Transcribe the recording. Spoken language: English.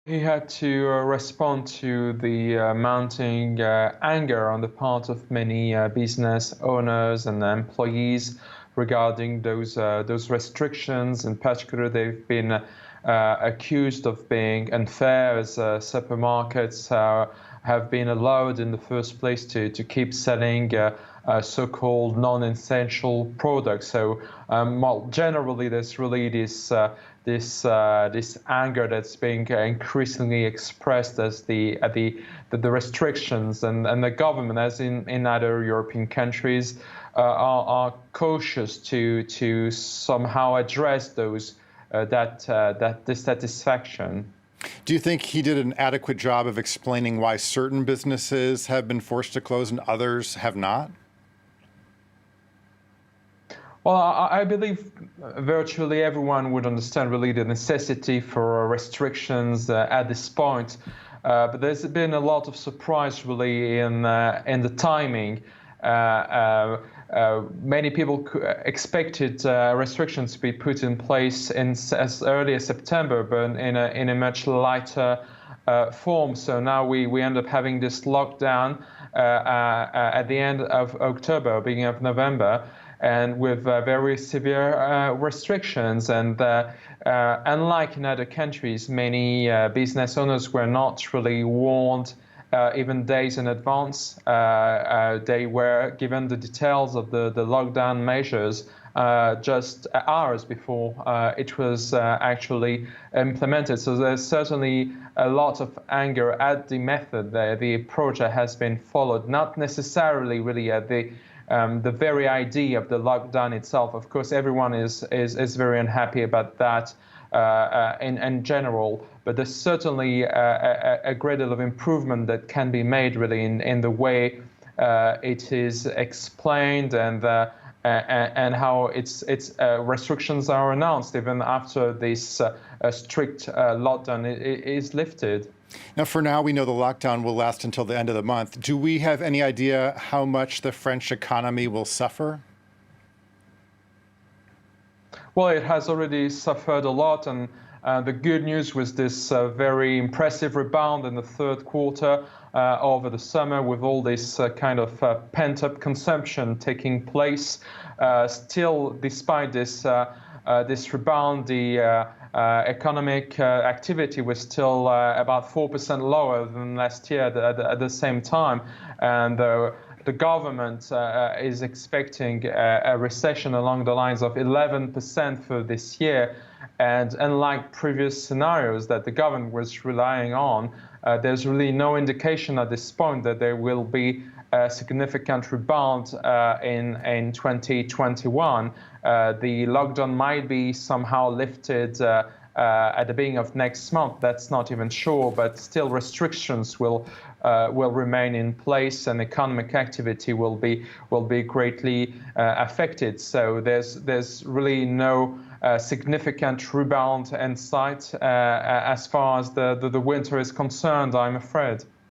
He had to respond to the mounting anger on the part of many business owners and employees regarding those restrictions. In particular, they've been accused of being unfair, as supermarkets have been allowed in the first place to keep selling so-called non-essential products. So, well, generally, there's really this anger that's being increasingly expressed as the restrictions and the government, as in other European countries, are cautious to somehow address those that dissatisfaction. Do you think he did an adequate job of explaining why certain businesses have been forced to close and others have not? Well, I believe virtually everyone would understand really the necessity for restrictions at this point. But there's been a lot of surprise really in the timing. Many people expected restrictions to be put in place as early as September, but in a much lighter form. So now we end up having this lockdown at the end of October, beginning of November, and with very severe restrictions. And unlike in other countries, many business owners were not really warned even days in advance. They were given the details of the lockdown measures just hours before it was actually implemented. So there's certainly a lot of anger at the method, the approach that has been followed, not necessarily really at the very idea of the lockdown itself. Of course, everyone is very unhappy about that in general, but there's certainly a great deal of improvement that can be made really in the way it is explained and how its restrictions are announced even after this strict lockdown is lifted. Now, for now, we know the lockdown will last until the end of the month. Do we have any idea how much the French economy will suffer? Well, it has already suffered a lot, and the good news was this very impressive rebound in the third quarter over the summer, with all this kind of pent-up consumption taking place. Still, despite this rebound, the economic activity was still about 4% lower than last year at the same time, and the government is expecting a recession along the lines of 11% for this year. And unlike previous scenarios that the government was relying on, there's really no indication at this point that there will be a significant rebound in 2021. The lockdown might be somehow lifted at the beginning of next month. That's not even sure, but still restrictions will remain in place, and economic activity will be greatly affected. So there's really no significant rebound in sight as far as the winter is concerned, I'm afraid.